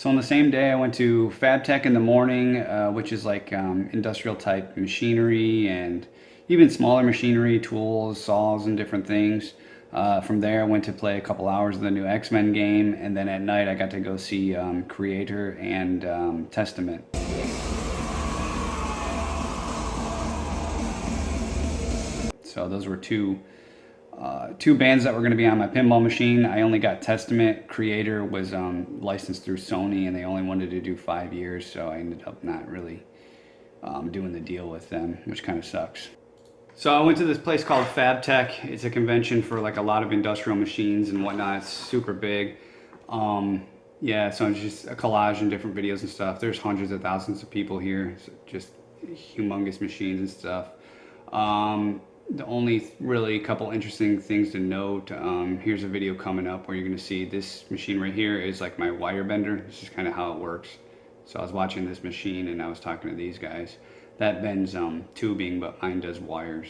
So on the same day, I went to Fabtech in the morning, which is like industrial type machinery and even smaller machinery, tools, saws, and different things. From there, I went to play a couple hours of the new Xmen game, and then at night, I got to go see Creator and Testament. So those were two bands that were going to be on my pinball machine. I only got Testament. Creator was licensed through Sony, and they only wanted to do 5 years, so I ended up not really doing the deal with them, which kind of sucks. So I went to this place called Fabtech. It's a convention for like a lot of industrial machines and whatnot. It's super big. Yeah, so it's just a collage and different videos and stuff. There's hundreds of thousands of people here. So just humongous machines and stuff. The only really couple interesting things to note, here's a video coming up where you're going to see this machine right here is like my wire bender. This is kind of how it works. So I was watching this machine and I was talking to these guys. That bends tubing, but mine does wires.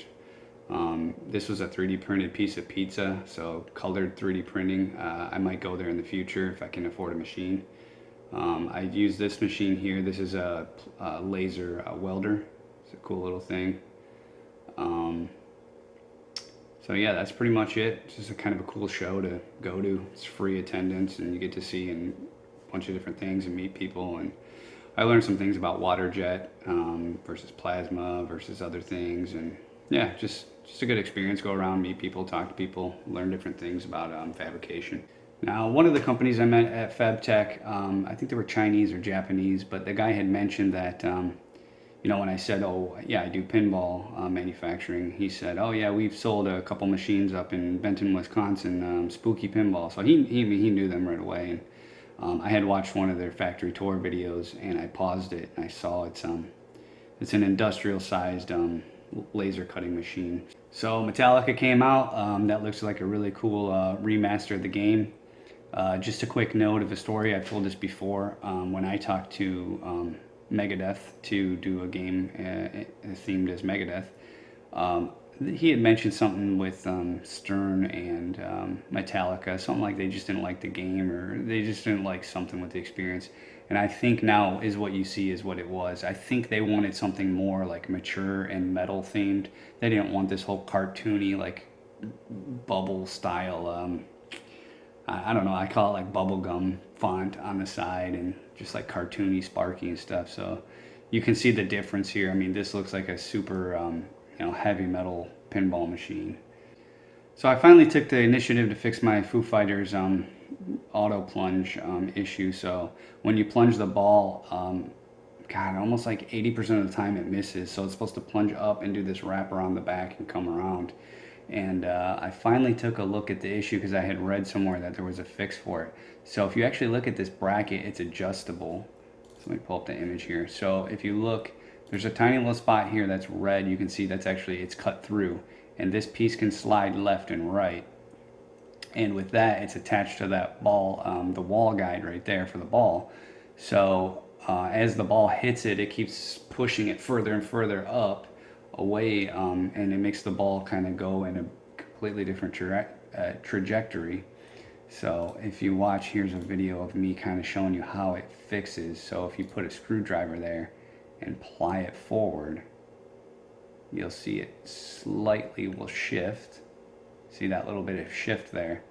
This was a 3D printed piece of pizza, so colored 3D printing. I might go there in the future if I can afford a machine. I use this machine here. This is a laser welder. It's a cool little thing. So yeah, that's pretty much it. It's just a kind of a cool show to go to. It's free attendance and you get to see a bunch of different things and meet people. And I learned some things about water jet versus plasma versus other things. And yeah, just a good experience. Go around, meet people, talk to people, learn different things about fabrication. Now, one of the companies I met at Fabtech, I think they were Chinese or Japanese, but the guy had mentioned that you know, when I said, oh, yeah, I do pinball manufacturing, he said, oh, yeah, we've sold a couple machines up in Benton, Wisconsin, Spooky Pinball. So he knew them right away. And I had watched one of their factory tour videos, and I paused it, and I saw it's an industrial-sized laser cutting machine. So Metallica came out. That looks like a really cool remaster of the game. Just a quick note of a story. I've told this before. When I talked to Megadeth to do a game themed as Megadeth, he had mentioned something with Stern and Metallica, something like they just didn't like the game, or they just didn't like something with the experience. And I think now is what you see is what it was. I think they wanted something more like mature and metal themed. They didn't want this whole cartoony like bubble style I don't know, I call it like bubblegum font on the side and just like cartoony, sparky and stuff. So you can see the difference here. I mean, this looks like a super, you know, heavy metal pinball machine. So I finally took the initiative to fix my Foo Fighters auto plunge issue. So when you plunge the ball, God, almost like 80% of the time it misses. So it's supposed to plunge up and do this wrap around the back and come around. And I finally took a look at the issue because I had read somewhere that there was a fix for it. So if you actually look at this bracket, it's adjustable. So let me pull up the image here. So if you look, there's a tiny little spot here that's red. You can see that's actually, it's cut through. And this piece can slide left and right. And with that, it's attached to that ball, the wall guide right there for the ball. So as the ball hits it, it keeps pushing it further and further up away, and it makes the ball kind of go in a completely different trajectory. So if you watch, here's a video of me kind of showing you how it fixes. So if you put a screwdriver there and ply it forward, you'll see it slightly will shift. See that little bit of shift there?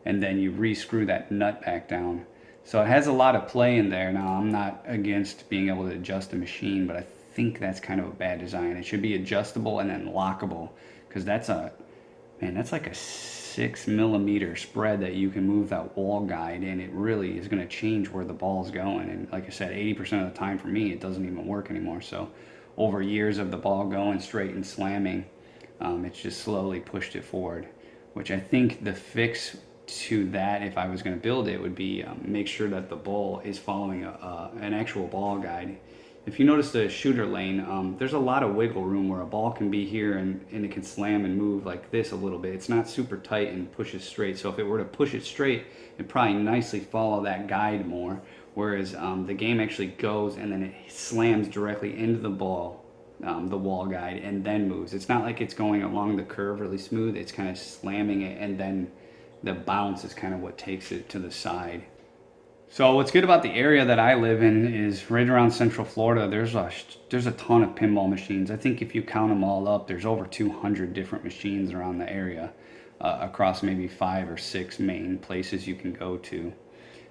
And then you re-screw that nut back down. So it has a lot of play in there. Now, I'm not against being able to adjust a machine, but I think that's kind of a bad design. It should be adjustable and then lockable, because that's like a 6mm spread that you can move that wall guide, and it really is going to change where the ball's going. And like I said, 80% of the time for me, it doesn't even work anymore. So over years of the ball going straight and slamming, it's just slowly pushed it forward, which I think the fix to that, if I was going to build it, would be make sure that the ball is following an actual ball guide. If you notice the shooter lane, there's a lot of wiggle room where a ball can be here and it can slam and move like this a little bit. It's not super tight and pushes straight. So if it were to push it straight, it'd probably nicely follow that guide more. Whereas the game actually goes and then it slams directly into the ball, the wall guide, and then moves. It's not like it's going along the curve really smooth. It's kind of slamming it, and then the bounce is kind of what takes it to the side. So what's good about the area that I live in is right around Central Florida. There's a ton of pinball machines. I think if you count them all up, there's over 200 different machines around the area, across maybe 5 or 6 main places you can go to.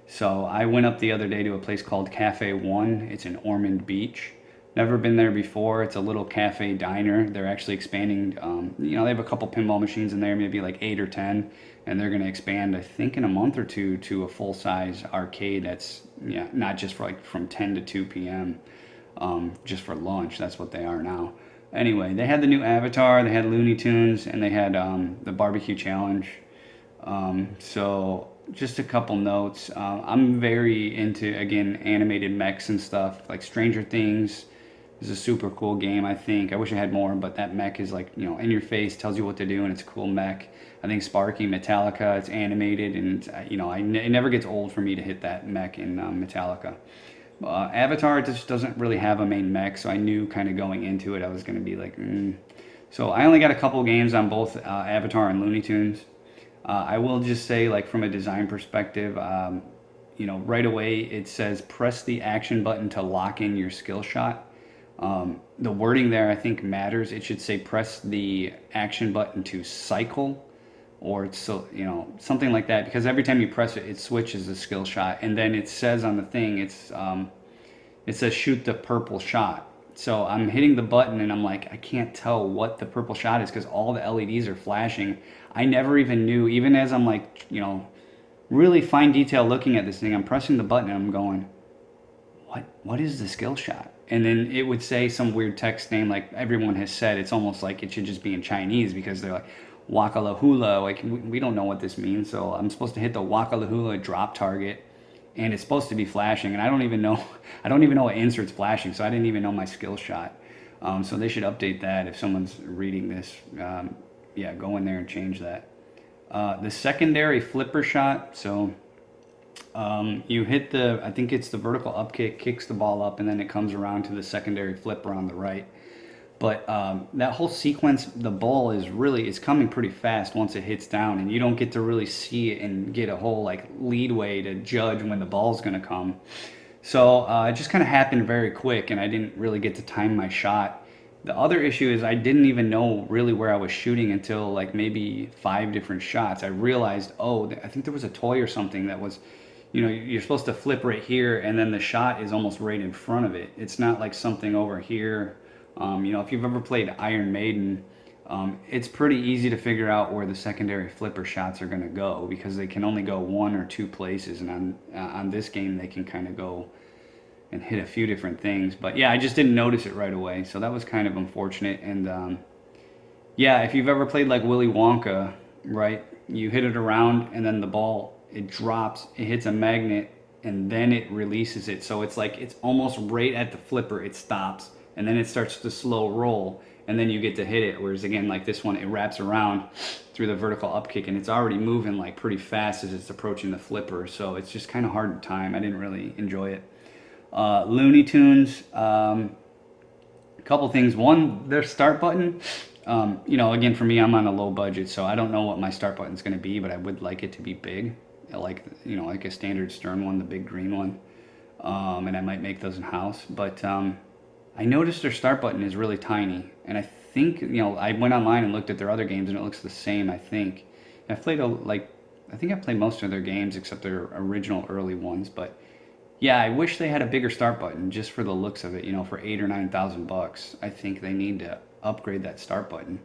So I went up the other day to a place called Cafe One. It's in Ormond Beach. Never been there before. It's a little cafe diner. They're actually expanding. They have a couple pinball machines in there, maybe like 8 or 10, and they're going to expand, I think, in a month or two to a full size arcade. That's not just for like from 10 to 2 p.m. Just for lunch. That's what they are now. Anyway, they had the new Avatar. They had Looney Tunes, and they had the barbecue challenge. So just a couple notes. I'm very into, again, animated mechs and stuff. Like Stranger Things is a super cool game, I think. I wish I had more, but that mech is like, in your face, tells you what to do, and it's a cool mech. I think Sparky, Metallica, it's animated, and it never gets old for me to hit that mech in Metallica. Avatar just doesn't really have a main mech, so I knew kind of going into it I was going to be like, So I only got a couple games on both Avatar and Looney Tunes. I will just say, like, from a design perspective, right away it says press the action button to lock in your skill shot. The wording there, I think, matters. It should say press the action button to cycle, or it's something like that, because every time you press it, it switches the skill shot, and then it says on the thing, it says shoot the purple shot. So I'm hitting the button and I'm like, I can't tell what the purple shot is because all the LEDs are flashing. I never even knew, even as I'm like, really fine detail looking at this thing, I'm pressing the button and I'm going, what is the skill shot? And then it would say some weird text name, like everyone has said. It's almost like it should just be in Chinese, because they're like Wakalahula. Like, we don't know what this means. So I'm supposed to hit the Wakalahula drop target, and it's supposed to be flashing. And I don't even know what insert's flashing. So I didn't even know my skill shot. So they should update that if someone's reading this. Go in there and change that. The secondary flipper shot. So you hit I think it's the vertical up kick, kicks the ball up, and then it comes around to the secondary flipper on the right. But that whole sequence, the ball is coming pretty fast once it hits down, and you don't get to really see it and get a whole like leadway to judge when the ball's going to come. So it just kind of happened very quick, and I didn't really get to time my shot. The other issue is I didn't even know really where I was shooting until like maybe 5 different shots. I realized, I think there was a toy or something that was, you're supposed to flip right here, and then the shot is almost right in front of it. It's not like something over here. If you've ever played Iron Maiden, it's pretty easy to figure out where the secondary flipper shots are going to go, because they can only go 1 or 2 places, and on this game they can kind of go and hit a few different things. But yeah, I just didn't notice it right away, so that was kind of unfortunate. And if you've ever played like Willy Wonka, right, you hit it around, and then the ball, it drops, it hits a magnet, and then it releases it. So it's like, it's almost right at the flipper, it stops, and then it starts to slow roll, and then you get to hit it. Whereas again, like this one, it wraps around through the vertical up kick, and it's already moving like pretty fast as it's approaching the flipper. So it's just kind of hard to time. I didn't really enjoy it. Looney Tunes, a couple things. One, their start button, again, for me, I'm on a low budget, so I don't know what my start button's going to be, but I would like it to be big, like a standard Stern one, the big green one. And I might make those in house. But I noticed their start button is really tiny, and I think I went online and looked at their other games, and it looks the same. I think I've played I think I played most of their games except their original early ones. But yeah, I wish they had a bigger start button just for the looks of it. For $8,000 or $9,000, I think they need to upgrade that start button.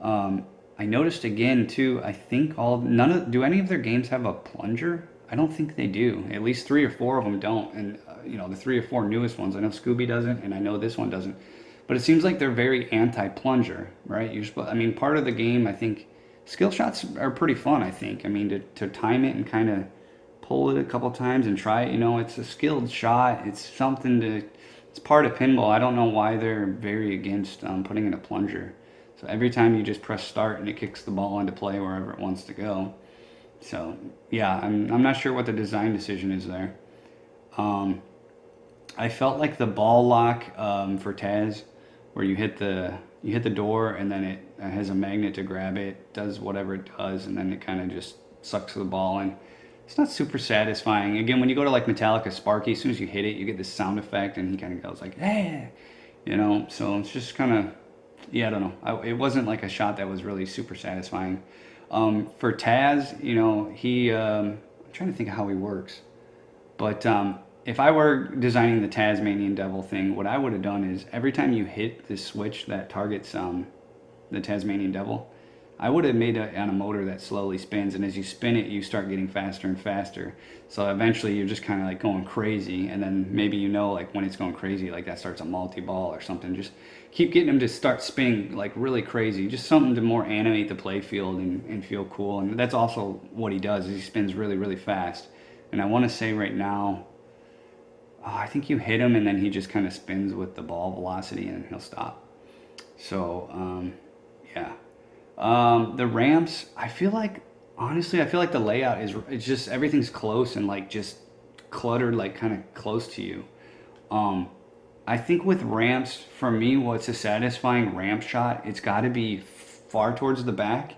I noticed again too, I think do any of their games have a plunger? I don't think they do. At least 3 or 4 of them don't. And the 3 or 4 newest ones, I know Scooby doesn't, and I know this one doesn't. But it seems like they're very anti-plunger, right? Part of the game, I think, skill shots are pretty fun, I think. To time it and kind of pull it a couple times and try it, it's a skilled shot. It's it's part of pinball. I don't know why they're very against putting in a plunger. So every time you just press start and it kicks the ball into play wherever it wants to go. So yeah, I'm not sure what the design decision is there. I felt like the ball lock for Taz, where you hit the door and then it has a magnet to grab it, does whatever it does, and then it kind of just sucks the ball in. it's not super satisfying. Again, when you go to like Metallica Sparky, as soon as you hit it, you get this sound effect, and he kind of goes like, "Hey," you know. So it's just kind of, yeah, I don't know. It wasn't like a shot that was really super satisfying. For Taz, you know, I'm trying to think of how he works. But if I were designing the Tasmanian Devil thing, what I would have done is every time you hit this switch that targets the Tasmanian Devil, I would have made it on a motor that slowly spins, and as you spin it, you start getting faster and faster. So eventually, you're just kind of like going crazy, and then maybe you know, like when it's going crazy, like that starts a multi-ball or something. Just keep getting them to start spinning like really crazy. Just something to more animate the play field and feel cool. And that's also what he does. Is he spins really, really fast. And I want to say right now, I think you hit him, and then he just kind of spins with the ball velocity, and he'll stop. So yeah. The ramps, I feel like, honestly, I feel like the layout it's just, everything's close and like just cluttered, like kind of close to you. I think with ramps, for me, what's a satisfying ramp shot, it's got to be far towards the back,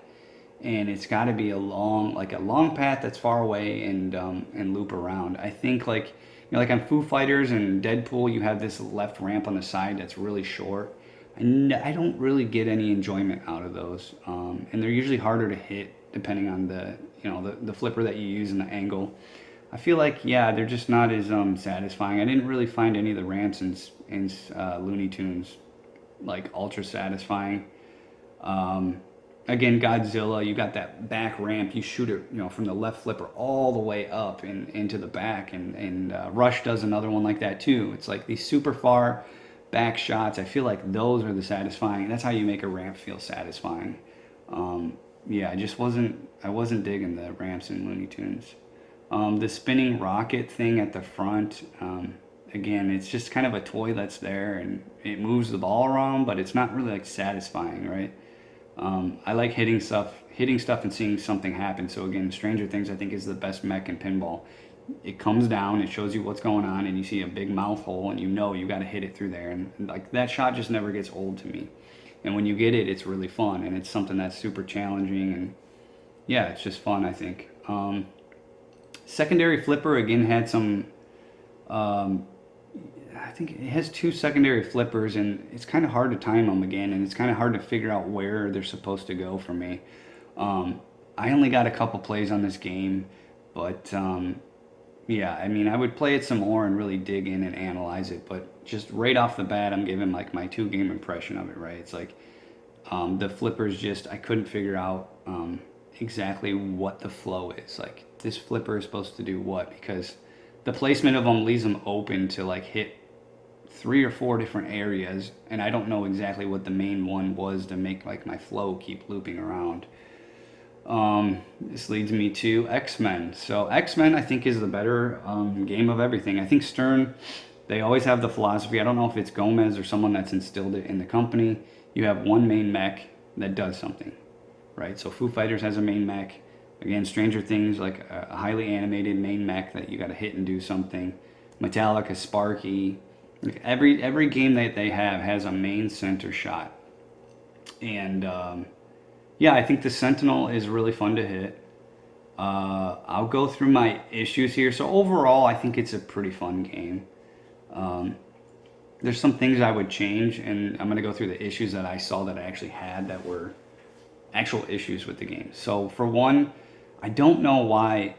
and it's got to be a long path that's far away and loop around. I think like, you know, like on Foo Fighters and Deadpool, you have this left ramp on the side that's really short. I don't really get any enjoyment out of those, and they're usually harder to hit depending on the flipper that you use and the angle. I feel like, yeah, they're just not as satisfying. I didn't really find any of the ramps in Looney Tunes like ultra satisfying. Again, Godzilla, you got that back ramp. You shoot it, you know, from the left flipper all the way up and into the back, and Rush does another one like that too. It's like these super far back shots. I feel like those are the satisfying. That's how you make a ramp feel satisfying. Yeah, I wasn't digging the ramps in Looney Tunes. The spinning rocket thing at the front, again, it's just kind of a toy that's there, and it moves the ball around, but it's not really like satisfying, right? I like hitting stuff and seeing something happen. So again, Stranger Things, I think, is the best mech in pinball. It comes down, it shows you what's going on, and you see a big mouth hole, and you know you got to hit it through there. And like that shot just never gets old to me. And when you get it, it's really fun, and it's something that's super challenging, and yeah, it's just fun, I think. Secondary flipper again had some. I think it has two secondary flippers, and it's kind of hard to time them again, and it's kind of hard to figure out where they're supposed to go for me. I only got a couple plays on this game, but yeah, I mean, I would play it some more and really dig in and analyze it, but just right off the bat, I'm giving like my 2-game impression of it, right? It's like the flippers just, I couldn't figure out exactly what the flow is. Like, this flipper is supposed to do what? Because the placement of them leaves them open to like hit 3 or 4 different areas, and I don't know exactly what the main one was to make like my flow keep looping around. This leads me to Xmen. So Xmen, I think, is the better game of everything. I think Stern, they always have the philosophy. I don't know if it's Gomez or someone that's instilled it in the company. You have one main mech that does something, right? So Foo Fighters has a main mech. Again, Stranger Things, like a highly animated main mech that you got to hit and do something. Metallica, Sparky. Like every game that they have has a main center shot. And yeah, I think the Sentinel is really fun to hit. I'll go through my issues here. So overall, I think it's a pretty fun game. There's some things I would change, and I'm going to go through the issues that I saw that I actually had that were actual issues with the game. So for one, I don't know why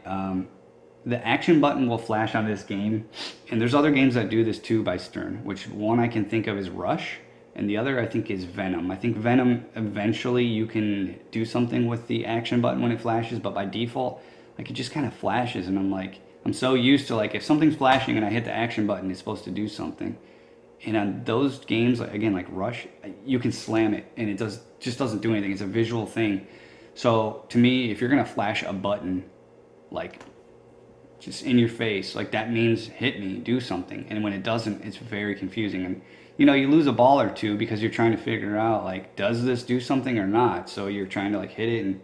the action button will flash on this game, and there's other games that do this too by Stern, which one I can think of is Rush, and the other I think is Venom. I think Venom, eventually you can do something with the action button when it flashes, but by default, like, it just kind of flashes, and I'm so used to, like, if something's flashing and I hit the action button, it's supposed to do something. And on those games, like, again, like Rush, you can slam it, and it just doesn't do anything. It's a visual thing. So to me, if you're gonna flash a button, like, just in your face, like, that means hit me, do something. And when it doesn't, it's very confusing. And you know, you lose a ball or two because you're trying to figure out, like, does this do something or not? So you're trying to, like, hit it, and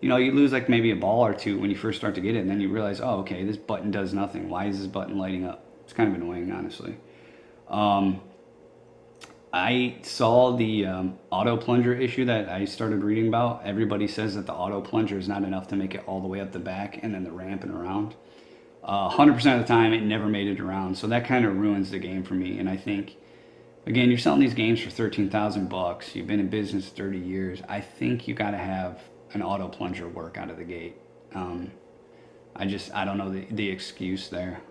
you know, you lose like maybe a ball or two when you first start to get it, and then you realize, oh, okay, this button does nothing. Why is this button lighting up? It's kind of annoying, honestly. I saw the auto plunger issue that I started reading about. Everybody says that the auto plunger is not enough to make it all the way up the back and then the ramp and around. 100% of the time, it never made it around. So that kind of ruins the game for me. And I think, again, you're selling these games for 13,000 bucks. You've been in business 30 years. I think you got to have an auto plunger work out of the gate. I don't know the excuse there.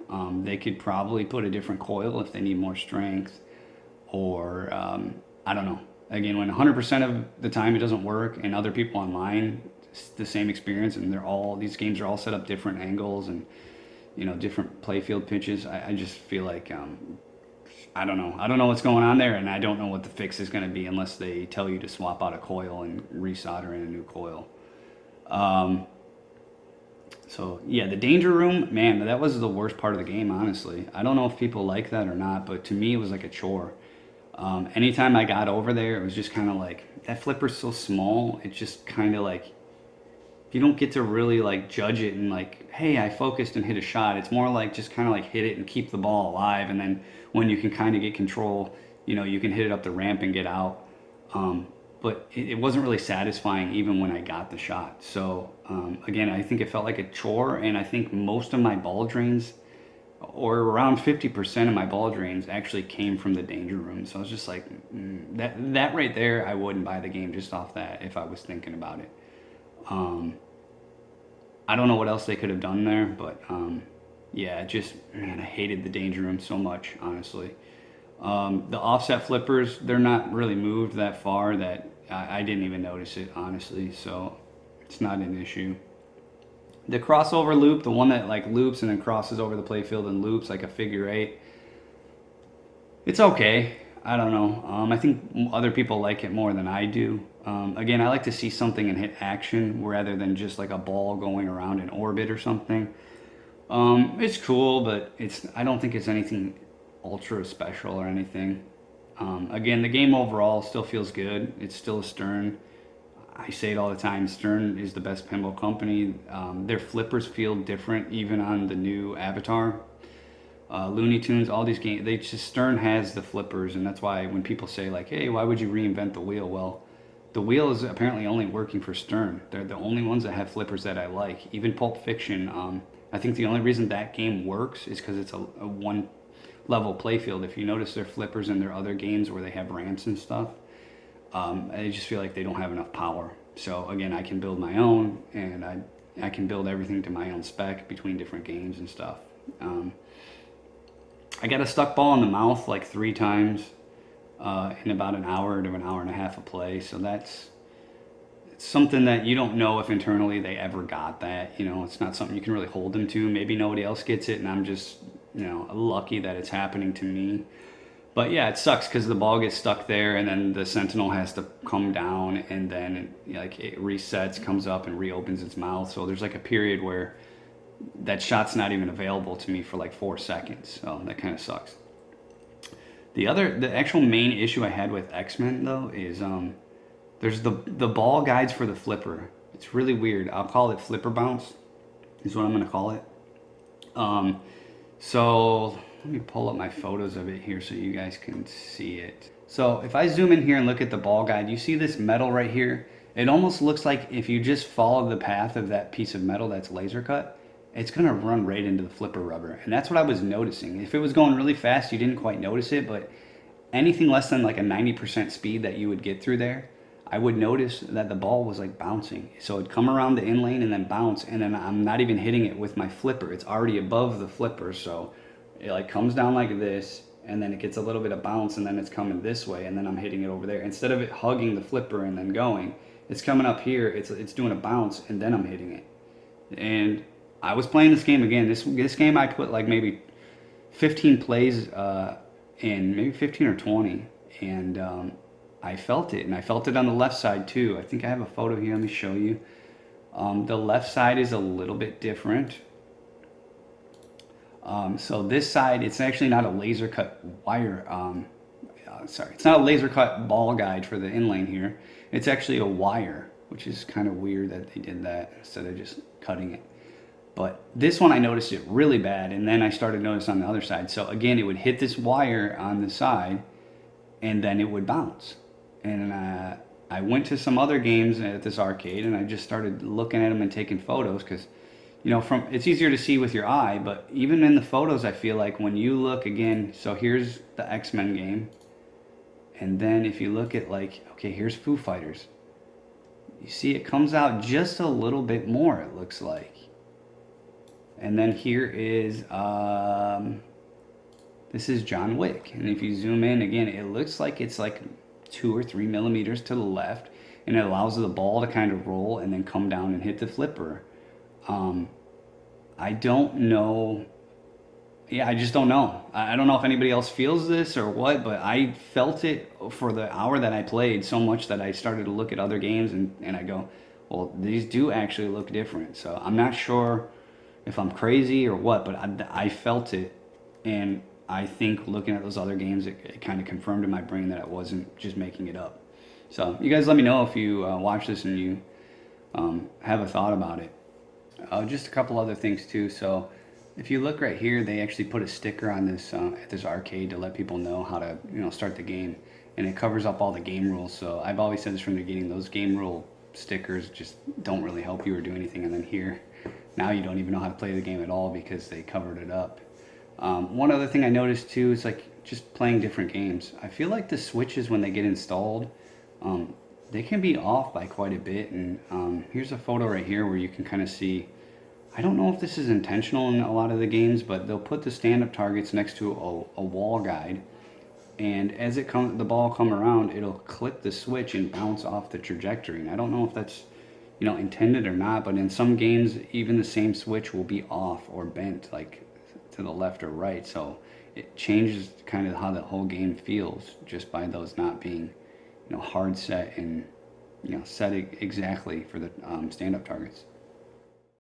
They could probably put a different coil if they need more strength, or I don't know. Again, when 100% of the time it doesn't work, and other people online, it's the same experience, and these games are all set up different angles and different playfield pitches. I just feel like I don't know. I don't know what's going on there, and I don't know what the fix is going to be unless they tell you to swap out a coil and resolder in a new coil. So yeah, the danger room, man, that was the worst part of the game, honestly. I don't know if people like that or not, but to me it was like a chore. Anytime I got over there, it was just kind of like, that flipper's so small, it's just kind of like, you don't get to really like judge it and like, hey, I focused and hit a shot. It's more like just kind of like hit it and keep the ball alive, and then when you can kind of get control, you can hit it up the ramp and get out. But it wasn't really satisfying even when I got the shot. So again, I think it felt like a chore, and I think most of my ball drains, or around 50% of my ball drains, actually came from the danger room. So I was just like, that right there, I wouldn't buy the game just off that if I was thinking about it. I don't know what else they could have done there, but yeah, man, I hated the danger room so much, honestly. The offset flippers, they're not really moved that far that I didn't even notice it, honestly, so it's not an issue. The crossover loop, the one that like loops and then crosses over the playfield and loops like a figure eight, it's okay. I don't know. I think other people like it more than I do. Again, I like to see something and hit action rather than just like a ball going around in orbit or something. It's cool, but I don't think it's anything ultra special or anything. Again, the game overall still feels good. It's still a Stern. I say it all the time, Stern is the best pinball company. Their flippers feel different even on the new Avatar. Looney Tunes, all these games, Stern has the flippers, and that's why when people say like, hey, why would you reinvent the wheel? Well, the wheel is apparently only working for Stern. They're the only ones that have flippers that I like. Even Pulp Fiction, I think the only reason that game works is because it's a one level playfield. If you notice their flippers in their other games where they have ramps and stuff, I just feel like they don't have enough power. So again, I can build my own, and I can build everything to my own spec between different games and stuff. I got a stuck ball in the mouth like 3 times in about an hour to an hour and a half of play. So it's something that you don't know if internally they ever got that. It's not something you can really hold them to. Maybe nobody else gets it, and I'm just lucky that it's happening to me. But yeah, it sucks because the ball gets stuck there, and then the Sentinel has to come down, and then it resets, comes up, and reopens its mouth. So there's like a period where that shot's not even available to me for like 4 seconds. So that kind of sucks. The actual main issue I had with Xmen though is there's the ball guides for the flipper. It's really weird. I'll call it flipper bounce is what I'm going to call it. So let me pull up my photos of it here so you guys can see it. So if I zoom in here and look at the ball guide, you see this metal right here? It almost looks like if you just follow the path of that piece of metal that's laser cut, it's gonna run right into the flipper rubber. And that's what I was noticing. If it was going really fast, you didn't quite notice it, but anything less than like a 90% speed that you would get through there, I would notice that the ball was like bouncing. So it'd come around the in lane and then bounce, and then I'm not even hitting it with my flipper. It's already above the flipper, so it like comes down like this, and then it gets a little bit of bounce, and then it's coming this way, and then I'm hitting it over there. Instead of it hugging the flipper and then going, it's coming up here, it's doing a bounce, and then I'm hitting it. And I was playing this game again. This game I put like maybe 15 plays in, maybe 15 or 20, and I felt it, and I felt it on the left side too. I think I have a photo here. Let me show you. The left side is a little bit different. So this side, it's actually not a laser cut wire. It's not a laser cut ball guide for the inlane here. It's actually a wire, which is kind of weird that they did that instead of just cutting it. But this one I noticed it really bad, and then I started noticing on the other side. So again, it would hit this wire on the side, and then it would bounce. And I went to some other games at this arcade, and I just started looking at them and taking photos because, from it's easier to see with your eye, but even in the photos, I feel like when you look again, so here's the Xmen game, and then if you look at okay, here's Foo Fighters. You see it comes out just a little bit more, it looks like. And then here is, this is John Wick. And if you zoom in again, it looks like it's like 2 or 3 millimeters to the left. And it allows the ball to kind of roll and then come down and hit the flipper. I don't know. Yeah, I just don't know. I don't know if anybody else feels this or what, but I felt it for the hour that I played so much that I started to look at other games and I go, well, these do actually look different. So I'm not sure if I'm crazy or what, but I felt it, and I think looking at those other games, it kind of confirmed in my brain that I wasn't just making it up. So you guys let me know if you watch this and you have a thought about it. Just a couple other things too. So if you look right here, they actually put a sticker on this at this arcade to let people know how to start the game, and it covers up all the game rules. So I've always said this from the beginning, those game rule stickers just don't really help you or do anything. And then here, now you don't even know how to play the game at all because they covered it up. One other thing I noticed too is just playing different games. I feel like the switches when they get installed, they can be off by quite a bit. And here's a photo right here where you can kind of see, I don't know if this is intentional in a lot of the games, but they'll put the stand-up targets next to a wall guide. And as the ball come around, it'll click the switch and bounce off the trajectory. And I don't know if that's intended or not, but in some games, even the same switch will be off or bent, like to the left or right. So it changes kind of how the whole game feels just by those not being, hard set and, set exactly for the stand-up targets.